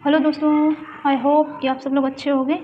Hello दोस्तों, I hope कि आप सब लोग अच्छे होंगे।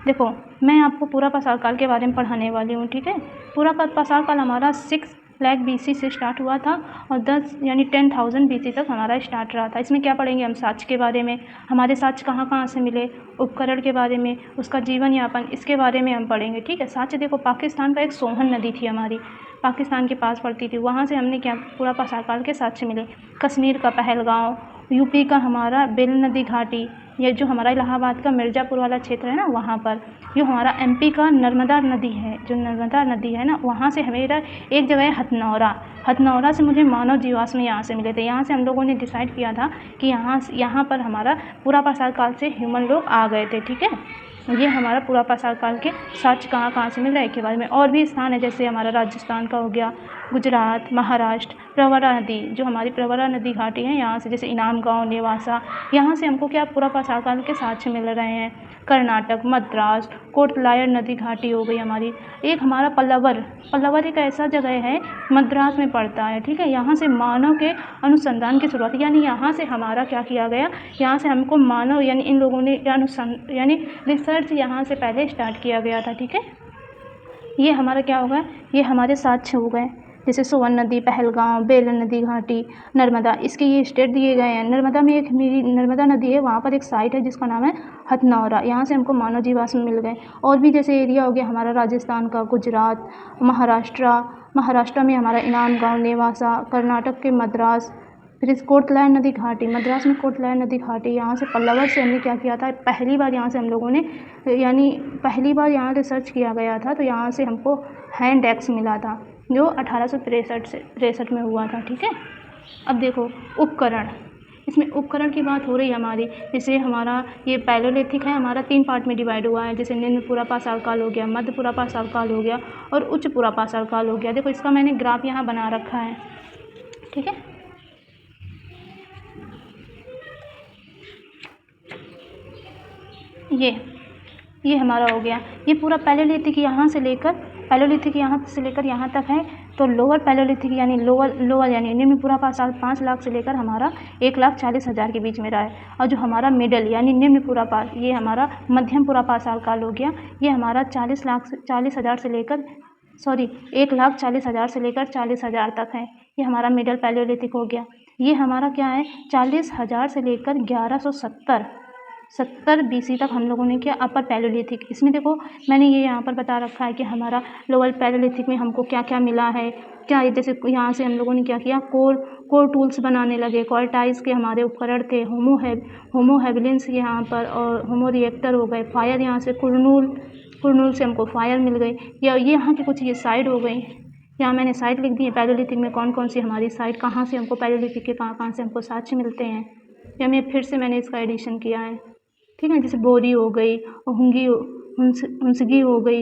देखो, मैं आपको पूरा पाषाण काल के बारे में पढ़ाने वाली हूँ, ठीक है। पूरा पाषाण काल हमारा 6 लाख BC से स्टार्ट हुआ था और 10 यानी 10,000 BC तक हमारा स्टार्ट रहा था। इसमें क्या पढ़ेंगे हम? साक्ष्य के बारे में, हमारे साक्ष्य कहाँ कहाँ से मिले, उपकरण के बारे में, उसका जीवन यापन, इसके बारे में हम पढ़ेंगे, ठीक है। साक्ष्य देखो, पाकिस्तान का एक सोहन नदी थी हमारी, पाकिस्तान के पास पड़ती थी, वहाँ से हमने क्या पूरा पाषाण काल के साक्ष्य मिले। कश्मीर का पहलगाँव, यूपी का हमारा बेल नदी घाटी, ये जो हमारा इलाहाबाद का मिर्ज़ापुर वाला क्षेत्र है ना, वहाँ पर। जो हमारा MP का नर्मदा नदी है, जो नर्मदा नदी है ना, वहाँ से हमेरा एक जगह है हथनौरा। हथनौरा से मुझे मानव जीवाश्म यहाँ से मिले थे। यहाँ से हम लोगों ने डिसाइड किया था कि यहाँ पर हमारा पूरा पाषाण काल से ह्यूमन लोग आ गए थे, ठीक है। ये हमारा पूरा पाषाण काल के साक्ष्य कहाँ कहाँ से मिल रहा है के बारे में। और भी स्थान है, जैसे हमारा राजस्थान का हो गया, गुजरात, महाराष्ट्र, प्रवरा नदी, जो हमारी प्रवरा नदी घाटी है, यहाँ से जैसे इनाम गाँव, नेवासा, यहाँ से हमको क्या पूरा पाषाण काल के साक्ष्य मिल रहे हैं। कर्नाटक, मद्रास, कोटलायर नदी घाटी हो गई हमारी। एक हमारा पल्लवर एक ऐसा जगह है, मद्रास में पड़ता है, ठीक है। यहाँ से मानव के अनुसंधान की शुरुआत, यानी यहाँ से हमारा क्या किया गया, यहाँ से हमको मानव यानी इन लोगों ने यानी रिसर्च यहाँ से पहले स्टार्ट किया गया था, ठीक है। ये हमारा क्या होगा, ये हमारे साक्ष्य हो गए। जैसे सोवन नदी, पहलगाँव, बेलन नदी घाटी, नर्मदा, इसके ये स्टेट दिए गए हैं। नर्मदा में एक मेरी नर्मदा नदी है, वहाँ पर एक साइट है जिसका नाम है हथनौरा, यहाँ से हमको मानव जीवाश्म मिल गए। और भी जैसे एरिया हो गया हमारा राजस्थान का, गुजरात, महाराष्ट्र में हमारा इनाम गाँव, नेवासा, कर्नाटक के मद्रास, फिर कोटलायर नदी घाटी, मद्रास में कोटलायर नदी घाटी, यहाँ से पल्लवर से हमने क्या किया था, पहली बार यहाँ से हम लोगों ने यानी पहली बार यहाँ रिसर्च किया गया था, तो यहाँ से हमको हैंड एक्स मिला था, जो 1863 में हुआ था, ठीक है। अब देखो उपकरण, इसमें उपकरण की बात हो रही है हमारी। जैसे हमारा ये पैलोलिथिक है, हमारा 3 पार्ट में डिवाइड हुआ है। जैसे निम्न पूरा पाषाण काल हो गया, मध्य पूरा पाषाण काल हो गया और उच्च पूरा पाषाण काल हो गया। देखो, इसका मैंने ग्राफ यहाँ बना रखा है, ठीक है। ये हमारा हो गया, ये पूरा पैलोलिथिक यहाँ से लेकर यहाँ तक है। तो लोअर पैलोलिथिक यानी लोअर यानी निम्न पूरा पाषाण 5 लाख से लेकर हमारा 1,40,000 के बीच में रहा है। और जो हमारा मिडल यानी निम्न पूरा ये हमारा मध्यम पूरा पाषाण काल हो गया, ये हमारा 1,40,000 से लेकर 1,40,000 से लेकर 40,000 तक है। ये हमारा मिडल पैलोलिथिक हो गया। ये हमारा क्या है, 40,000 से लेकर 1170 BC तक हम लोगों ने किया अपर पैलोलिथिक। इसमें देखो, मैंने ये यहाँ पर बता रखा है कि हमारा लोअर पैलोलिथिक में हमको क्या क्या मिला है। क्या जैसे यहाँ से हम लोगों ने क्या किया, कोर टूल्स बनाने लगे, क्वार्टाइज के हमारे उपकरण थे, होमो हैबिलियंस यहाँ पर, और होमो रिएक्टर हो गए। फायर यहाँ से कुरनूल से हमको फायर मिल गई। या ये यहाँ की कुछ ये साइड हो गई, यहाँ मैंने साइट लिख दी है पैलोलिथिक में कौन कौन सी हमारी साइट, कहाँ से हमको पैलोलिथिक के कहाँ से हमको साक्ष्य मिलते हैं। या मैं फिर से मैंने इसका एडिशन किया है, ठीक है। जैसे बोरी हो गई, हुंसगी हो गई,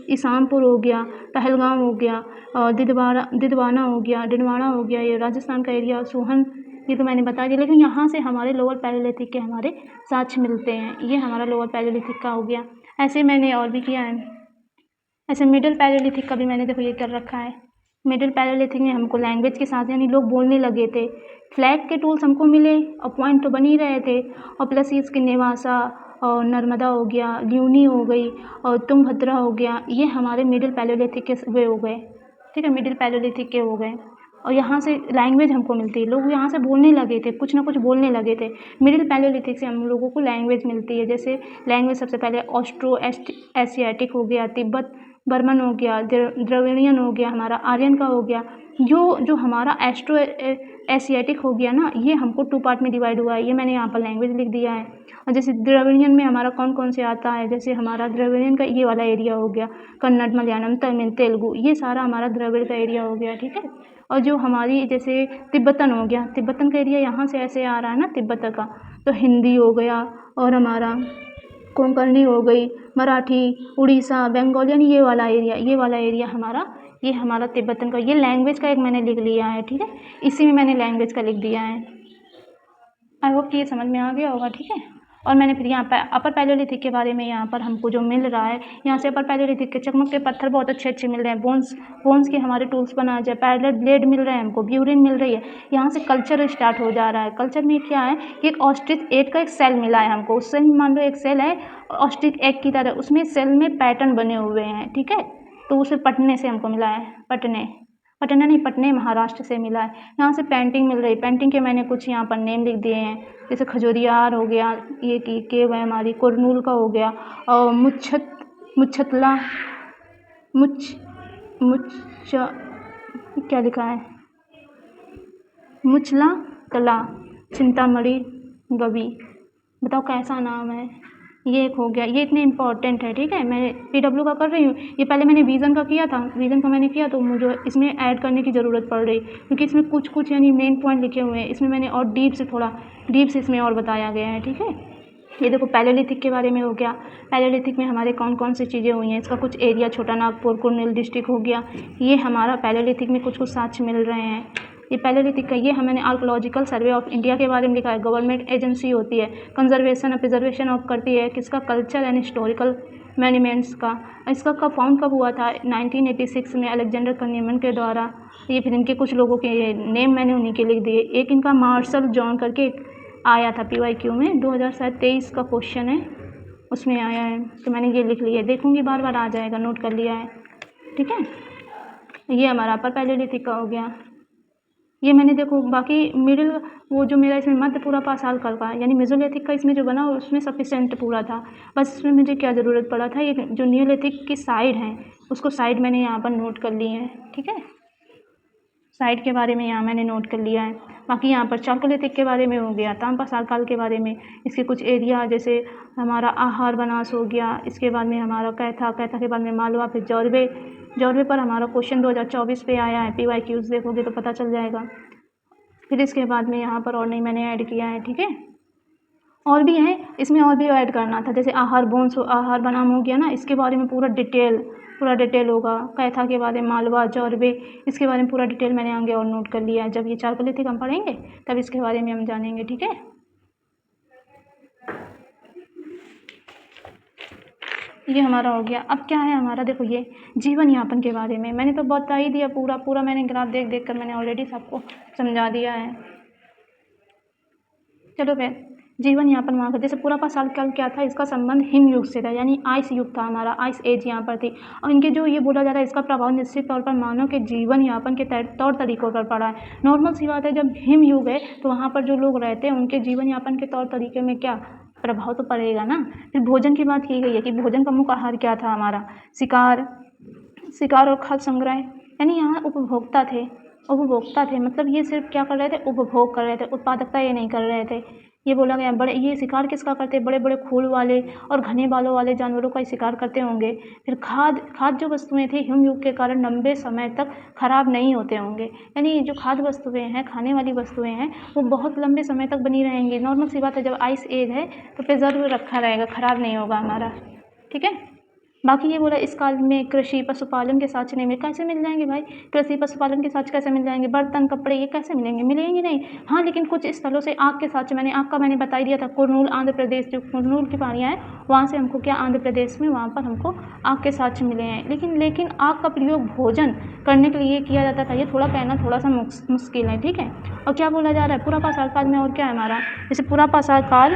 इसामपुर हो गया, पहलगाम हो गया, और दिदवाना हो गया, ये राजस्थान का एरिया, सोहन, ये तो मैंने बता दिया। लेकिन यहाँ से हमारे लोअर पैलोलिथिक के हमारे साक्ष्य मिलते हैं। ये हमारा लोअर पैलोलिथिक का हो गया। ऐसे मैंने और भी किया है। ऐसे मिडिल पैलोलिथिक का भी मैंने देखो ये कर रखा है। मिडिल पैलोलिथिक में हमको लैंग्वेज के साथ यानी लोग बोलने लगे थे। फ्लैग के टूल्स हमको मिले और पॉइंट तो बन ही रहे थे। और प्लस इसके नेवासा और नर्मदा हो गया, ल्यूनी हो गई और तुंगभद्रा हो गया, ये हमारे मिडिल पैलोलिथिक के वे हो गए, ठीक है, मिडिल पैलोलिथिक के हो गए। और यहाँ से लैंग्वेज हमको मिलती है, लोग यहाँ से बोलने लगे थे, कुछ ना कुछ बोलने लगे थे। मिडिल पैलोलिथिक से हम लोगों को लैंग्वेज मिलती है। जैसे लैंग्वेज सबसे पहले ऑस्ट्रो एशियाटिक हो गया, तिब्बत बर्मन हो गया, द्रविड़ियन हो गया, हमारा आर्यन का हो गया। जो हमारा एस्ट्रो एशियाटिक हो गया ना, ये हमको 2 पार्ट में डिवाइड हुआ है। ये मैंने यहाँ पर लैंग्वेज लिख दिया है। और जैसे द्रविड़ियन में हमारा कौन कौन से आता है, जैसे हमारा द्रविड़ियन का ये वाला एरिया हो गया, कन्नड़, मलयालम, तमिल, तेलुगु, ये सारा हमारा द्रविड़ का एरिया हो गया, ठीक है। और जो हमारी जैसे तिब्बतन हो गया, तिब्बतन का एरिया यहाँ से ऐसे आ रहा है ना तिब्बत का, तो हिंदी हो गया, और हमारा कोंकणी हो गई, मराठी, उड़ीसा, बंगाली, यानी ये वाला एरिया हमारा तिब्बतन का। ये लैंग्वेज का एक मैंने लिख लिया है, ठीक है। इसी में मैंने लैंग्वेज का लिख दिया है। आई होप कि ये समझ में आ गया होगा, ठीक है। और मैंने फिर यहाँ पर अपर पैलियोलिथिक के बारे में यहाँ पर हमको जो मिल रहा है, यहाँ से अपर पैलियोलिथिक के चकमक के पत्थर बहुत अच्छे मिल रहे हैं, बोन्स के हमारे टूल्स बनाए जाए, पैरेलल ब्लेड मिल रहे हैं हमको, ब्यूरिन मिल रही है। यहाँ से कल्चर स्टार्ट हो जा रहा है। कल्चर में क्या है कि एक ऑस्ट्रिच एग का एक सेल मिला है हमको, उससे मान लो एक सेल है ऑस्ट्रिच एग की तरह, उसमें सेल में पैटर्न बने हुए हैं, ठीक है। तो उसे पटने से हमको मिला है, पटने महाराष्ट्र से मिला है। यहाँ से पेंटिंग मिल रही है, पेंटिंग के मैंने कुछ यहाँ पर नेम लिख दिए हैं, जैसे खजूरियार हो गया, ये की केव है हमारी, कुरनूल का हो गया, और मुच्छतला क्या लिखा है, मुचला कला, चिंतामणि गवी, बताओ कैसा नाम है। ये एक हो गया, ये इतने इंपॉर्टेंट है, ठीक है। मैं PW का कर रही हूँ, ये पहले मैंने विज़न का किया था, विज़न का मैंने किया तो मुझे इसमें ऐड करने की ज़रूरत पड़ रही, क्योंकि इसमें कुछ यानी मेन पॉइंट लिखे हुए हैं, इसमें मैंने और डीप से इसमें और बताया गया है, ठीक है। ये देखो पैलियोलिथिक के बारे में हो गया, पैलियोलिथिक में हमारे कौन कौन सी चीज़ें हुई हैं, इसका कुछ एरिया छोटा नागपुर कुर्नूल डिस्ट्रिक्ट हो गया। ये हमारा पैलियोलिथिक में कुछ साक्ष्य मिल रहे हैं। ये पैलियोलिथिक का ये हमने आर्कोलॉजिकल सर्वे ऑफ इंडिया के बारे में लिखा है, गवर्नमेंट एजेंसी होती है, कंजर्वेशन प्रिजर्वेशन ऑफ करती है किसका, कल्चर एंड हिस्टोरिकल मॉन्यूमेंट्स का। इसका कब फाउंड कब हुआ था, 1986 में अलेक्जेंडर कन्यूमन के द्वारा। ये फिर इनके कुछ लोगों के नेम मैंने उन्हीं के लिख दिए। एक इनका मार्शल जॉन करके आया था PYQ में, 2023 का क्वेश्चन है, उसमें आया है, तो मैंने ये लिख लिया, देखूंगी बार बार आ जाएगा, नोट कर लिया है, ठीक है। ये हमारा अपर पैलियोलिथिक का हो गया। ये मैंने देखो बाकी मिडिल वो जो मेरा इसमें मध्य पूरा पाषाण काल का, यानी मेसोलिथिक का इसमें जो बना उसमें सफिशिएंट पूरा था, बस इसमें मुझे क्या ज़रूरत पड़ा था, ये जो नियोलिथिक की साइड है उसको साइड मैंने यहाँ पर नोट कर ली है, ठीक है। साइड के बारे में यहाँ मैंने नोट कर लिया है। बाकी यहाँ पर चालकोलिथिक के बारे में हो गया, ताम्रपाषाण काल के बारे में, इसके कुछ एरिया जैसे हमारा आहार बनास हो गया, इसके बाद में हमारा कैथा के बाद में मालवा, फिर जौरवे पर हमारा क्वेश्चन 2024 पे आया है, PYQs देखोगे तो पता चल जाएगा। फिर इसके बाद में यहाँ पर और नहीं मैंने ऐड किया है, ठीक है। और भी है, इसमें और भी ऐड करना था, जैसे आहार बोन्स आहार बनाम हो गया ना, इसके बारे में पूरा डिटेल होगा। कैथा के बारे में, मालवा जौरवे, इसके बारे में पूरा डिटेल मैंने आगे और नोट कर लिया है। जब ये चालकोलिथिक हम पढ़ेंगे तब इसके बारे में हम जानेंगे, ठीक है। ये हमारा हो गया। अब क्या है हमारा, देखो ये जीवन यापन के बारे में मैंने तो बता ही दिया, पूरा मैंने ग्राफ देख कर मैंने ऑलरेडी सबको समझा दिया है। चलो फिर जीवन यापन वहाँ का, जैसे पूरा पाषाण काल क्या था, इसका संबंध हिम युग से था, यानी आइस युग था हमारा, आइस एज यहाँ पर थी। और इनके जो ये बोला जा रहा है, इसका प्रभाव निश्चित तौर पर मानव के जीवन यापन के तौर तरीकों पर पड़ा है। नॉर्मल सी बात है, जब हिम युग है तो वहाँ पर जो लोग रहते हैं उनके जीवन यापन के तौर तरीके में क्या प्रभाव तो पड़ेगा ना। फिर भोजन की बात की गई है कि भोजन का मुख्य आहार क्या था हमारा, शिकार और खाद्य संग्रह, यानी यहाँ उपभोक्ता थे, मतलब ये सिर्फ क्या कर रहे थे, उपभोग कर रहे थे, उत्पादकता ये नहीं कर रहे थे। ये बोला गया ये शिकार किसका करते, बड़े बड़े खूर वाले और घने बालों वाले जानवरों का शिकार करते होंगे। फिर खाद्य जो वस्तुएं थी हिम युग के कारण लंबे समय तक खराब नहीं होते होंगे, यानी जो खाद्य वस्तुएं हैं, खाने वाली वस्तुएं हैं, वो बहुत लंबे समय तक बनी रहेंगी। नॉर्मल सी बात है, जब आइस एज है तो प्रिजर्व रखा रहेगा, खराब नहीं होगा हमारा, ठीक है। बाकी ये बोला इस काल में कृषि पशुपालन के साक्ष्य नहीं मिले, कैसे मिल जाएंगे भाई, कृषि पशुपालन के साक्ष्य कैसे मिल जाएंगे, बर्तन कपड़े ये कैसे मिलेंगे नहीं। हाँ, लेकिन कुछ स्थलों से आग के साक्ष्य, आग का मैंने बता ही दिया था, कुरनूल आंध्र प्रदेश, जो कुरनूल की पहाड़ियाँ हैं वहाँ से हमको क्या, आंध्र प्रदेश में वहाँ पर हमको आग के साक्ष्य मिले हैं। लेकिन आग का प्रयोग भोजन करने के लिए किया जाता था, ये थोड़ा कहना थोड़ा सा मुश्किल है, ठीक है। और क्या बोला जा रहा है, पूरा पाषाण काल में और क्या है हमारा, जैसे पूरा पाषाण काल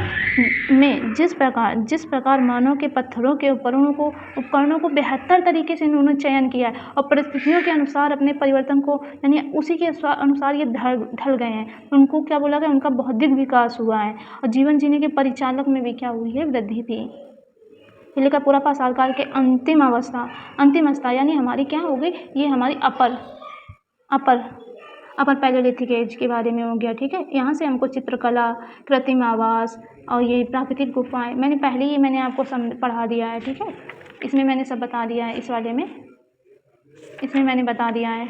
में जिस प्रकार मानव के पत्थरों के उपकरणों को बेहतर तरीके से इन्होंने चयन किया है और परिस्थितियों के अनुसार अपने परिवर्तन को, यानी उसी के अनुसार ये ढल गए हैं, उनको क्या बोला गया, उनका बौद्धिक विकास हुआ है और जीवन जीने के परिचालक में भी क्या हुई है, वृद्धि थी। ये लिखा पूरा पाषाण काल के अंतिम अवस्था यानी हमारी क्या हो गई, ये हमारी अपर पैलियोलिथिक एज के बारे में हो गया, ठीक है। यहाँ से हमको चित्रकला, कृत्रिम आवास और ये प्राकृतिक गुफाएं मैंने आपको पढ़ा दिया है, ठीक है। इसमें मैंने सब बता दिया है, इस वाले में इसमें मैंने बता दिया है,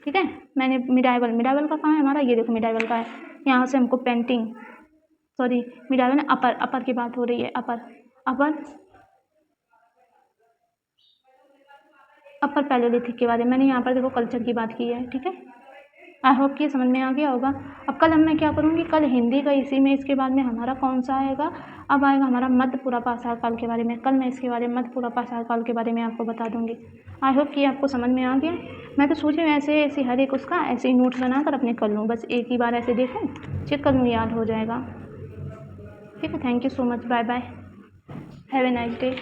ठीक है। मैंने मिडाइवल का कहाँ है हमारा, ये देखो मिडाइवल का है। यहाँ से हमको पेंटिंग, सॉरी मिडाइवल अपर की बात हो रही है, अपर पैलियोलिथिक के बारे में मैंने यहाँ पर देखो कल्चर की बात की है, ठीक है। आई होप कि ये समझ में आ गया होगा। अब कल मैं क्या करूँगी, कल हिंदी का इसी में, इसके बाद में हमारा कौन सा आएगा, अब आएगा हमारा मध्य पूरा पाषाण काल के बारे में। कल मैं इसके बारे में मध्य पूरा पाषाण काल के बारे में आपको बता दूँगी। आई होप कि आपको समझ में आ गया। मैं तो सोची ऐसे ऐसे हर एक उसका ऐसे ही नोट्स बनाकर अपने कर लूँ, बस एक ही बार ऐसे देखूँ, चेक कर लूँ, याद हो जाएगा। ठीक है, thank you so much, bye bye, have a nice day.